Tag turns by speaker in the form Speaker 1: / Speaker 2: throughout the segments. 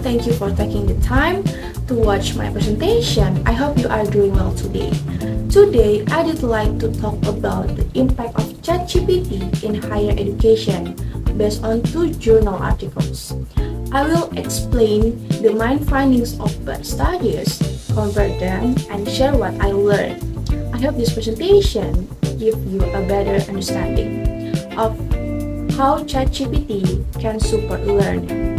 Speaker 1: everyone, thank you for taking the time to watch my presentation. I hope you are doing well today. Today, I would like to talk about the impact of ChatGPT in higher education based on two journal articles. I will explain the main findings of both studies, compare them, and share what I learned. I hope this presentation gives you a better understanding of how ChatGPT can support learning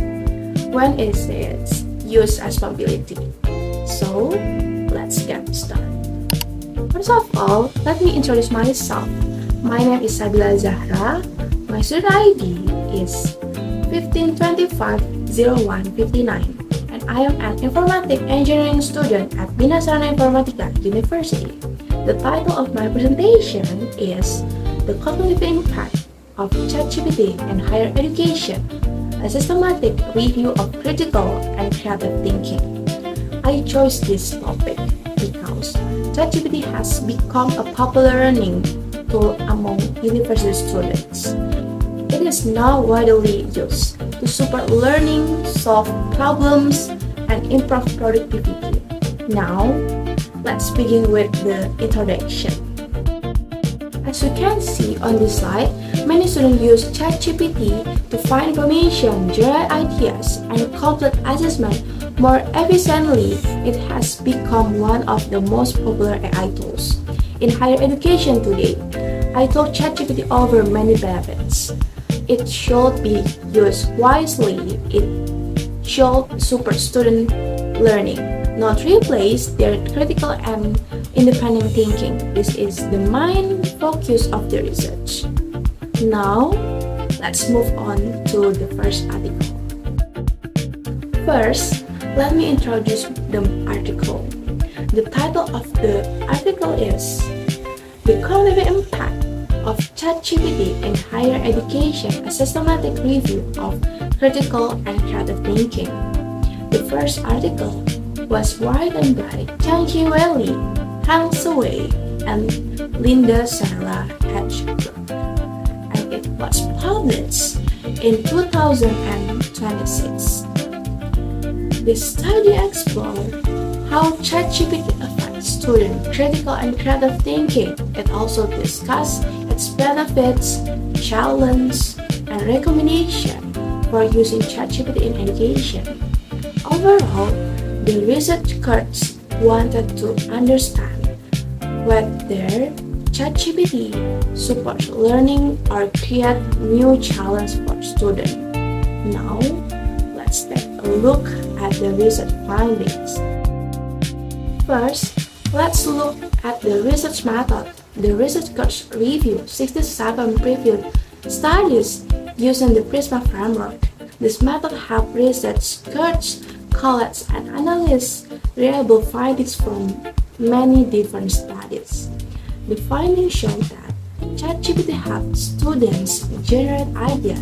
Speaker 1: when it is used responsibly. So, let's get started. First of all, let me introduce myself. My name is Shabilla Az-Zahra. My student ID is 15250159, and I am an Informatics engineering student at Bina Sarana Informatika University. The title of my presentation is The Cognitive Impact of ChatGPT in Higher Education, a systematic review of critical and creative thinking. I chose this topic because ChatGPT has become a popular learning tool among university students. It is now widely used to support learning, solve problems, and improve productivity. Now, let's begin with the introduction. As you can see on this slide, many students use ChatGPT to find information, generate ideas, and complete assessment more efficiently. It has become one of the most popular AI tools in higher education today. I told ChatGPT over many benefits. It should be used wisely. It should support student learning, not replace their critical and independent thinking. This is the main focus of the research. Now, let's move on to the first article. First, let me introduce the article. The title of the article is The Cognitive Impact of ChatGPT in Higher Education, a systematic review of critical and creative thinking. The first article was written by Chang Wei, Han Sui, and Linda Sarah H. and it was published in 2026. The study explored how ChatGPT affects student critical and creative thinking. It also discussed its benefits, challenges, and recommendation for using ChatGPT in education. Overall, the researchers wanted to understand whether ChatGPT supports learning or create new challenges for students. Now, let's take a look at the research findings. First, let's look at the research method. The researchers reviewed 67 previous studies using the PRISMA framework. This method helps researchers collect and analyze reliable findings from many different studies. The findings show that ChatGPT helps students generate ideas,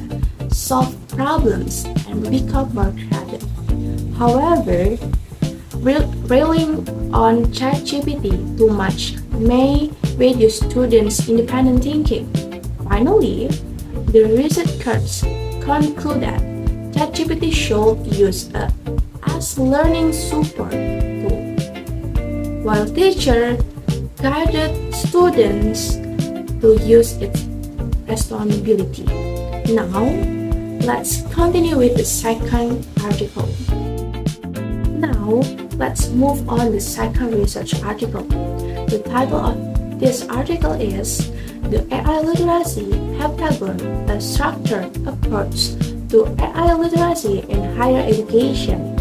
Speaker 1: solve problems, and become more creative. However, relying on ChatGPT too much may reduce students' independent thinking. Finally, the researchers conclude that ChatGPT should use as learning support tool, while teachers guided students to use its responsibility. Now, let's continue with the second article. Now, let's move on to the second research article. The title of this article is The AI Literacy Heptagon, a Structured Approach to AI Literacy in Higher Education.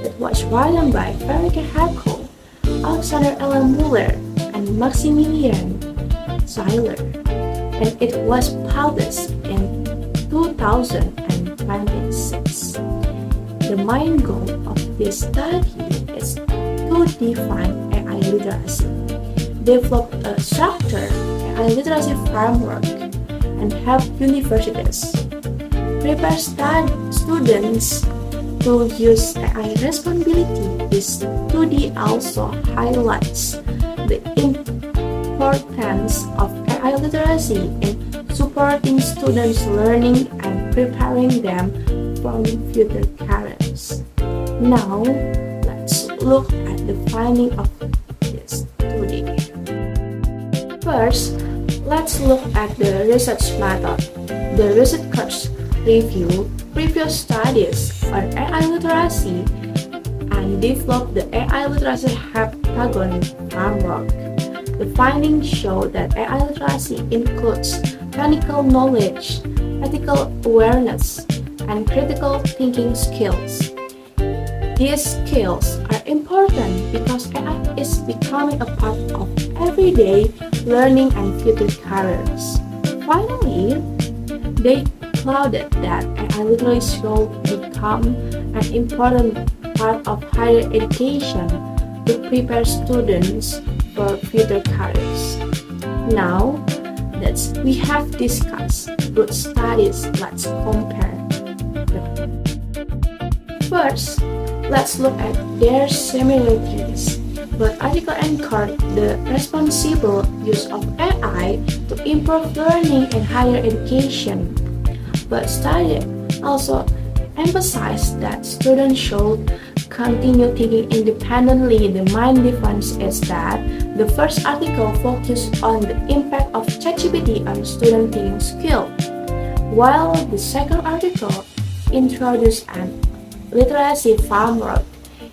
Speaker 1: It was written by Veronica Herkel, Alexander L. Muller, and Maximilian Zeiler, and it was published in 2026. The main goal of this study is to define AI literacy, develop a structured AI literacy framework, and help universities prepare students to use AI responsibility. This study also highlights the importance of AI literacy in supporting students' learning and preparing them for future careers. Now, let's look at the finding of this study. First, let's look at the research method. The researchers review previous studies on AI literacy and develop the AI literacy heptagon framework. The findings show that AI literacy includes technical knowledge, ethical awareness, and critical thinking skills. These skills are important because AI is becoming a part of everyday learning and future careers. Finally, they concluded that AI literacy will become an important part of higher education to prepare students for future careers. Now that we have discussed good studies, let's compare them. First, let's look at their similarities. Both articles encourage the responsible use of AI to improve learning and higher education. But studies also emphasize that students should continue thinking independently. The main difference is that the first article focused on the impact of ChatGPT on student thinking skill, while the second article introduced an literacy framework.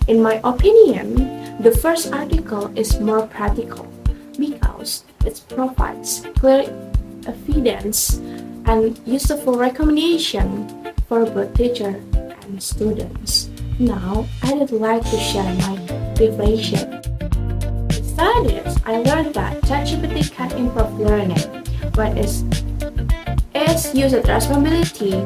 Speaker 1: In my opinion, the first article is more practical because it provides clear evidence and useful recommendation for both teachers and students. Now, I would like to share my reflection. In studies, I learned that ChatGPT can improve learning when it's used with responsibility.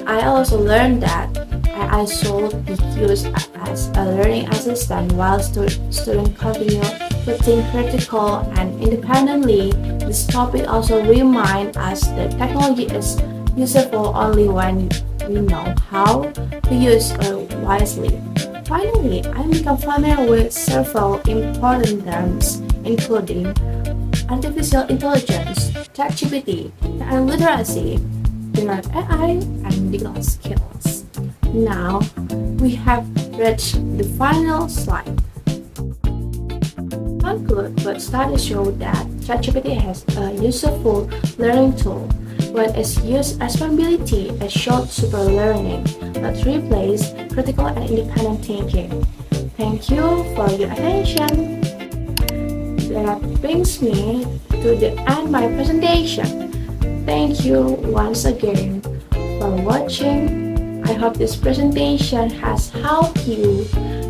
Speaker 1: I also learned that AI should be used as a learning assistant while students continue to think critical and independently. This topic also reminds us that technology is useful only when we know how to use it wisely. Finally, I become familiar with several important terms, including artificial intelligence, ChatGPT, and literacy, general AI, and digital skills. Now, we have reached the final slide. To conclude, but studies show that ChatGPT has a useful learning tool. When it's used responsibly, it shows super learning, not replace critical and independent thinking. Thank you for your attention. That brings me to the end of my presentation. Thank you once again for watching. I hope this presentation has helped you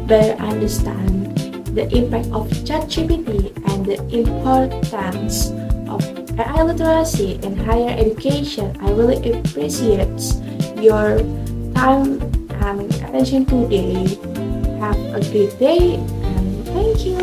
Speaker 1: better understand the impact of ChatGPT and the importance of AI literacy in higher education. I really appreciate your time and attention today. Have a great day and thank you.